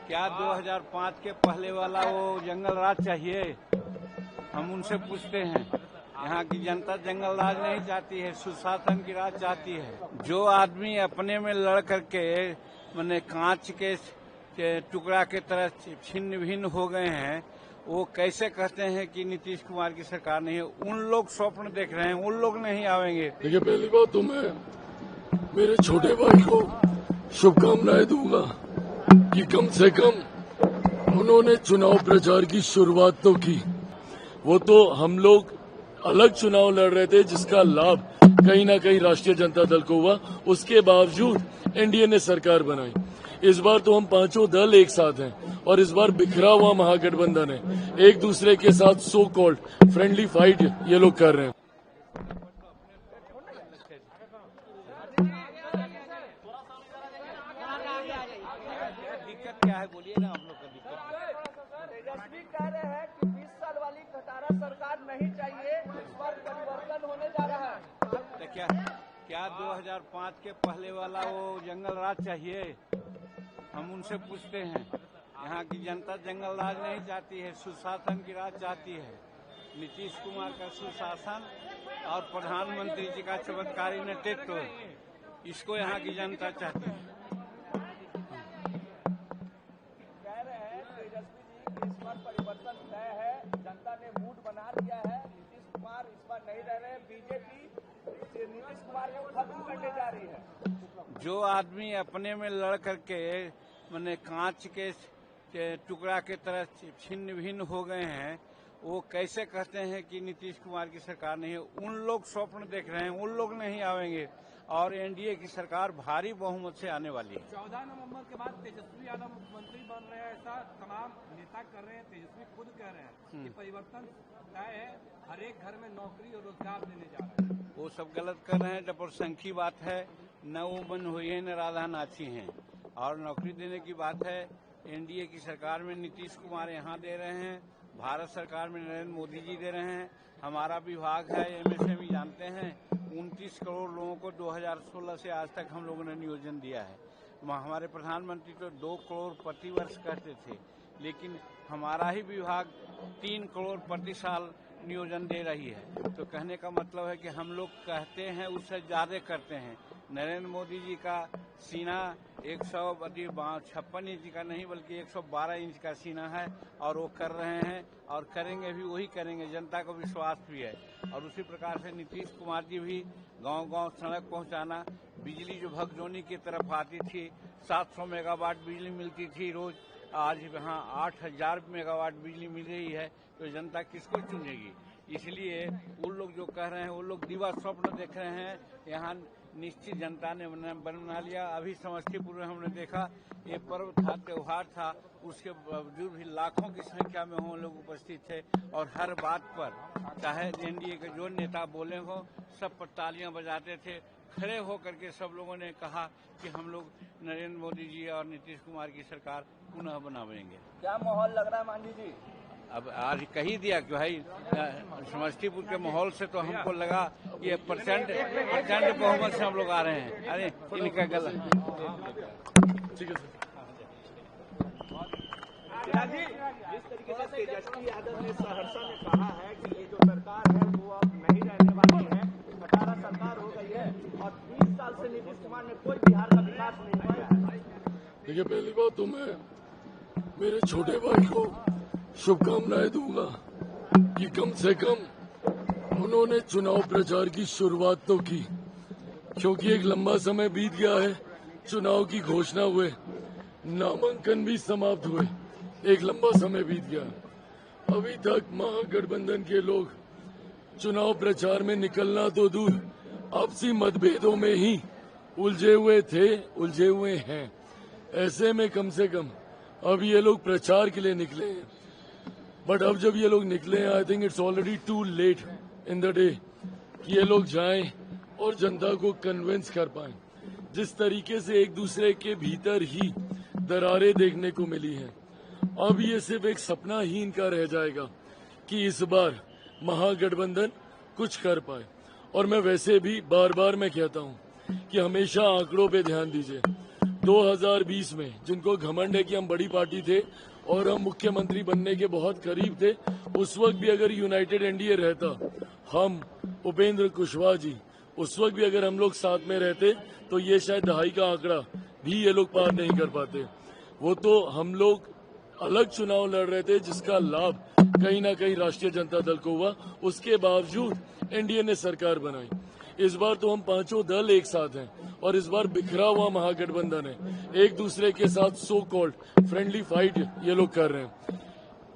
क्या 2005 के पहले वाला वो जंगल राज चाहिए? हम उनसे पूछते हैं। यहाँ की जनता जंगल राज नहीं चाहती है, सुशासन की राज चाहती है। जो आदमी अपने में लड़ करके मैंने कांच के टुकड़ा के तरह छिन्न भिन्न हो गए हैं, वो कैसे कहते हैं कि नीतीश कुमार की सरकार नहीं है? उन लोग स्वप्न देख रहे हैं, उन लोग नहीं आवेंगे। देखिए, पहली बात तो मैं मेरे छोटे भाई को शुभकामनाएं दूंगा कि कम से कम उन्होंने चुनाव प्रचार की शुरुआत तो की। वो तो हम लोग अलग चुनाव लड़ रहे थे जिसका लाभ कहीं ना कहीं राष्ट्रीय जनता दल को हुआ, उसके बावजूद एनडीए ने सरकार बनाई। इस बार तो हम पांचों दल एक साथ हैं और इस बार बिखरा हुआ महागठबंधन है। एक दूसरे के साथ सो कॉल्ड फ्रेंडली फाइट ये लोग कर रहे हैं। दिक्कत क्या है बोलिए ना, हम लोग का दिक्कत। तेजस्वी कह रहे हैं कि 20 साल वाली खटारा सरकार नहीं चाहिए, इस बार परिवर्तन होने जा रहा है। तो क्या 2005 के पहले वाला वो जंगल राज चाहिए? हम उनसे पूछते हैं। यहाँ की जनता जंगल राज नहीं चाहती है, सुशासन की राज चाहती है। नीतीश कुमार का सुशासन और प्रधानमंत्री जी का चमत्कारी नेतृत्व, इसको यहाँ की जनता चाहती है। कह रहे हैं तेजस्वी जी कि इस बार परिवर्तन तय है, जनता ने मूड बना दिया है, नीतीश कुमार इस बार नहीं रह रहे, बीजेपी नीतीश कुमार को खत्म करने जा रही है। जो आदमी अपने में लड़ करके मैंने कांच के टुकड़ा के तरह छिन्न भिन्न हो गए हैं, वो कैसे कहते हैं कि नीतीश कुमार की सरकार नहीं है? उन लोग स्वप्न देख रहे हैं, उन लोग नहीं आवेंगे और एनडीए की सरकार भारी बहुमत से आने वाली है। 14 नवंबर के बाद तेजस्वी यादव मुख्यमंत्री बन रहे हैं, ऐसा तमाम नेता कर रहे हैं। तेजस्वी खुद कह रहे हैं कि परिवर्तन तय है, हर एक घर में नौकरी और रोजगार देने जा रहे हैं। वो सब गलत कर रहे हैं, डपरसंखी बात है। न वो बन हुई है, न राधा नाची हैं। और नौकरी देने की बात है, एनडीए की सरकार में नीतीश कुमार यहाँ दे रहे हैं, भारत सरकार में नरेंद्र मोदी जी दे रहे हैं। हमारा विभाग है एमएसएमई, जानते हैं 29 करोड़ लोगों को 2016 से आज तक हम लोगों ने नियोजन दिया है। हमारे प्रधानमंत्री तो 2 करोड़ प्रति वर्ष कहते थे, लेकिन हमारा ही विभाग 3 करोड़ प्रति साल नियोजन दे रही है। तो कहने का मतलब है कि हम लोग कहते हैं उससे ज्यादा करते हैं। नरेंद्र मोदी जी का सीना 156 इंच का नहीं बल्कि 112 इंच का सीना है और वो कर रहे हैं और करेंगे भी, वही करेंगे। जनता को विश्वास भी है। और उसी प्रकार से नीतीश कुमार जी भी गांव-गांव सड़क पहुंचाना, बिजली जो भगजोनी की तरफ आती थी, 700 मेगावाट बिजली मिलती थी रोज, आज यहाँ 8000 मेगावाट बिजली मिल रही है। तो जनता किसको चुनेगी? इसलिए उन लोग जो कह रहे हैं वो लोग दिवा स्वप्न देख रहे हैं। यहाँ निश्चित जनता ने बना लिया। अभी समस्तीपुर में हमने देखा, ये पर्व था, त्योहार था, उसके बावजूद भी लाखों की संख्या में हम लोग उपस्थित थे और हर बात पर चाहे एनडीए के जो नेता बोले हो, सब पर तालियां बजाते थे। खड़े होकर के सब लोगों ने कहा कि हम लोग नरेंद्र मोदी जी और नीतीश कुमार की सरकार पुनः बनावेंगे। क्या माहौल लग रहा है मांझी जी? अब आज कह ही दिया कि भाई समस्तीपुर के माहौल से तो हमको लगा ये प्रचंड बहुमत से हम लोग आ रहे हैं। अरे इनका गलत। ठीक है सर। जिस तरीके से तेजस्वी यादव ने सहरसा में कहा है कि ये जो सरकार है वो अब नहीं रहने वाली है, खटारा सरकार हो गई है और 20 साल से नीतीश कुमार ने कोई बिहार का विकास नहीं किया है। देखिए, पहली बात तो मैं मेरे छोटे भाई को शुभकामनाएं दूंगा कि कम से कम उन्होंने चुनाव प्रचार की शुरुआत तो की, क्योंकि एक लंबा समय बीत गया है। चुनाव की घोषणा हुए, नामांकन भी समाप्त हुए, एक लंबा समय बीत गया। अभी तक महागठबंधन के लोग चुनाव प्रचार में निकलना तो दूर, आपसी मतभेदों में ही उलझे हुए थे, उलझे हुए हैं। ऐसे में कम से कम अब ये लोग प्रचार के लिए निकले हैं। बट अब जब ये लोग निकले हैं, I think it's already too late in the day कि ये लोग जाएं और जनता को कन्विंस कर पाएं। जिस तरीके से एक दूसरे के भीतर ही दरारें देखने को मिली हैं, अब ये सिर्फ एक सपना ही इनका रह जाएगा कि इस बार महागठबंधन कुछ कर पाए। और मैं वैसे भी बार बार मैं कहता हूं कि हमेशा आंकड़ों पे ध्यान दीजिए। 2020 में जिनको घमंड है कि हम बड़ी पार्टी थे और हम मुख्यमंत्री बनने के बहुत करीब थे, उस वक्त भी अगर यूनाइटेड एनडीए रहता, हम उपेंद्र कुशवाहा जी, उस वक्त भी अगर हम लोग साथ में रहते तो ये शायद दहाई का आंकड़ा भी ये लोग पार नहीं कर पाते। वो तो हम लोग अलग चुनाव लड़ रहे थे जिसका लाभ कहीं ना कहीं राष्ट्रीय जनता दल को हुआ, उसके बावजूद एनडीए ने सरकार बनाई। इस बार तो हम पांचों दल एक साथ हैं और इस बार बिखरा हुआ महागठबंधन है, एक दूसरे के साथ सो कॉल्ड फ्रेंडली फाइट ये लोग कर रहे हैं।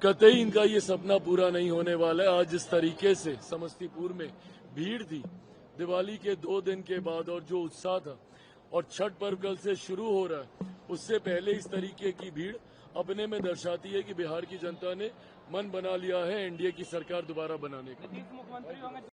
कतई इनका ये सपना पूरा नहीं होने वाला है। आज जिस तरीके से समस्तीपुर में भीड़ थी दिवाली के 2 दिन के बाद और जो उत्साह था, और छठ पर्व कल से शुरू हो रहा है, उससे पहले इस तरीके की भीड़ अपने में दर्शाती है कि बिहार की जनता ने मन बना लिया है एनडीए की सरकार दोबारा बनाने का। नीतीश मुख्यमंत्री होंगे